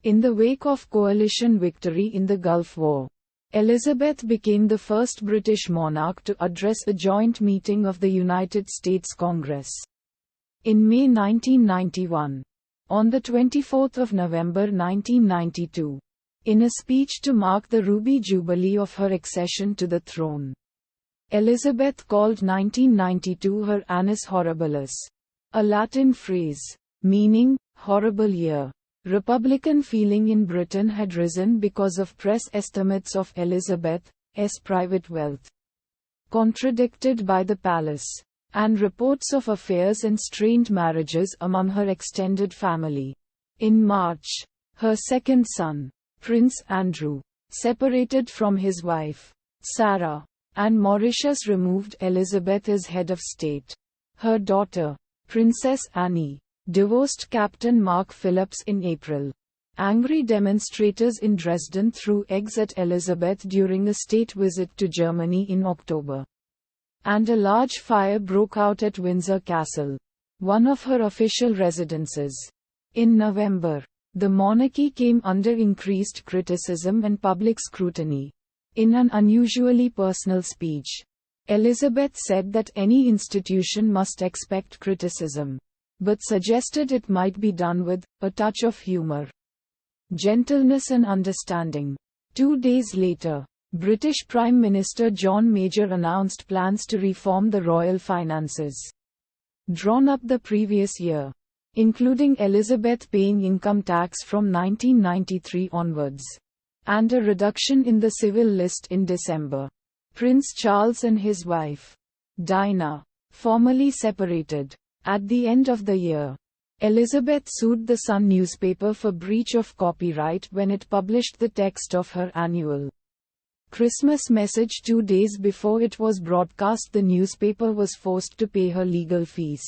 In the wake of coalition victory in the Gulf War, Elizabeth became the first British monarch to address a joint meeting of the United States Congress. In May 1991, on the 24th of November 1992, in a speech to mark the Ruby Jubilee of her accession to the throne, Elizabeth called 1992 her annus horribilis, a Latin phrase meaning horrible year. Republican feeling in Britain had risen because of press estimates of Elizabeth's private wealth, contradicted by the palace, and reports of affairs and strained marriages among her extended family. In March, her second son, Prince Andrew, separated from his wife, Sarah, and Mauritius removed Elizabeth as head of state. Her daughter, Princess Anne, divorced Captain Mark Phillips in April. Angry demonstrators in Dresden threw eggs at Elizabeth during a state visit to Germany in October. And a large fire broke out at Windsor Castle, one of her official residences. In November, the monarchy came under increased criticism and public scrutiny. In an unusually personal speech, Elizabeth said that any institution must expect criticism, but suggested it might be done with a touch of humor, gentleness and understanding. 2 days later, British Prime Minister John Major announced plans to reform the royal finances, drawn up the previous year, including Elizabeth paying income tax from 1993 onwards, and a reduction in the civil list in December. Prince Charles and his wife, Diana, formally separated. At the end of the year, Elizabeth sued the Sun newspaper for breach of copyright when it published the text of her annual Christmas message 2 days before it was broadcast. The newspaper was forced to pay her legal fees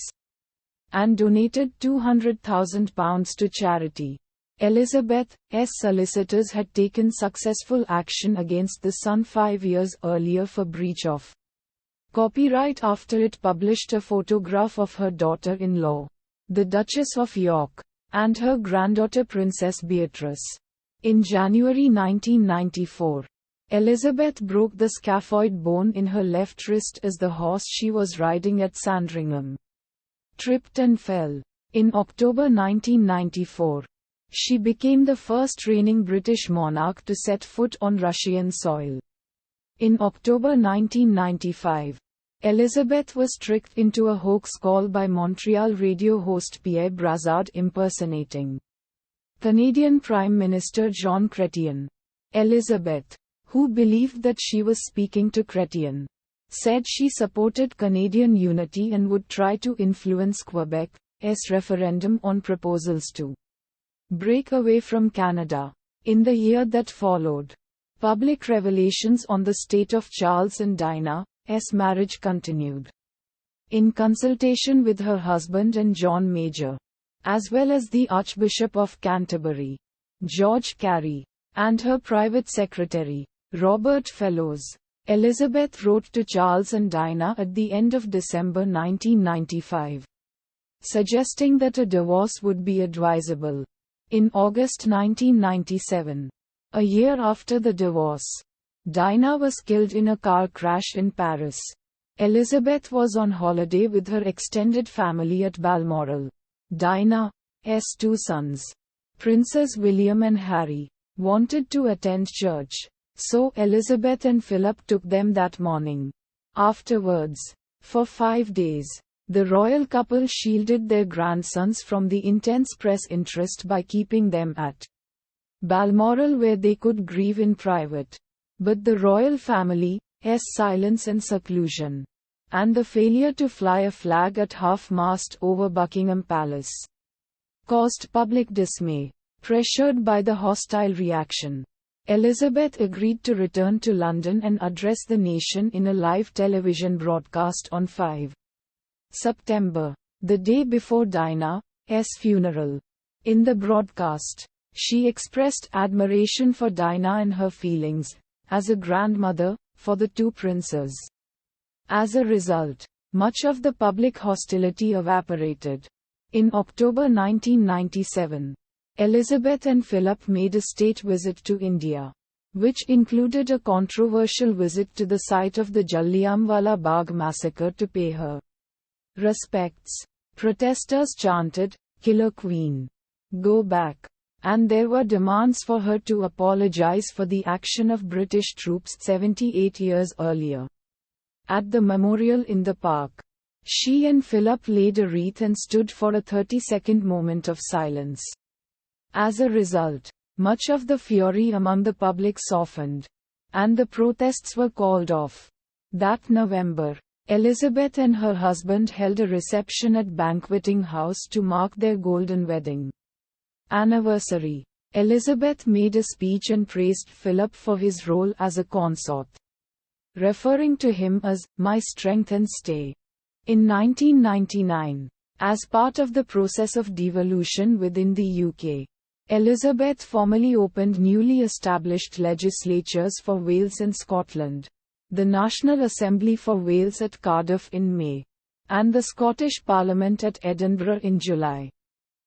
and donated £200,000 to charity. Elizabeth's solicitors had taken successful action against the Sun 5 years earlier for breach of copyright after it published a photograph of her daughter-in-law, the Duchess of York, and her granddaughter Princess Beatrice. In January 1994, Elizabeth broke the scaphoid bone in her left wrist as the horse she was riding at Sandringham tripped and fell. In October 1994, she became the first reigning British monarch to set foot on Russian soil. In October 1995, Elizabeth was tricked into a hoax call by Montreal radio host Pierre Brassard impersonating Canadian Prime Minister John Chrétien. Elizabeth, who believed that she was speaking to Chrétien, said she supported Canadian unity and would try to influence Quebec's referendum on proposals to break away from Canada. In the year that followed, public revelations on the state of Charles and Diana's marriage continued. In consultation with her husband and John Major, as well as the Archbishop of Canterbury, George Carey, and her private secretary, Robert Fellows, Elizabeth wrote to Charles and Diana at the end of December 1995, suggesting that a divorce would be advisable. In August 1997, a year after the divorce, Diana was killed in a car crash in Paris. Elizabeth was on holiday with her extended family at Balmoral. Diana's 2 sons, Princes William and Harry, wanted to attend church, so Elizabeth and Philip took them that morning. Afterwards, for 5 days, the royal couple shielded their grandsons from the intense press interest by keeping them at Balmoral where they could grieve in private. But the royal family's silence and seclusion, and the failure to fly a flag at half-mast over Buckingham Palace, caused public dismay. Pressured by the hostile reaction, Elizabeth agreed to return to London and address the nation in a live television broadcast on 5 September, the day before Diana's funeral. In the broadcast, she expressed admiration for Diana and her feelings, as a grandmother, for the 2 princes. As a result, much of the public hostility evaporated. In October 1997, Elizabeth and Philip made a state visit to India, which included a controversial visit to the site of the Jallianwala Bagh massacre to pay her respects. Protesters chanted, "Kill a Queen. Go back." And there were demands for her to apologize for the action of British troops 78 years earlier. At the memorial in the park, she and Philip laid a wreath and stood for a 30-second moment of silence. As a result, much of the fury among the public softened, and the protests were called off. That November, Elizabeth and her husband held a reception at Banqueting House to mark their golden wedding anniversary. Elizabeth made a speech and praised Philip for his role as a consort, referring to him as "my strength and stay." In 1999, as part of the process of devolution within the UK, Elizabeth formally opened newly established legislatures for Wales and Scotland, the National Assembly for Wales at Cardiff in May, and the Scottish Parliament at Edinburgh in July.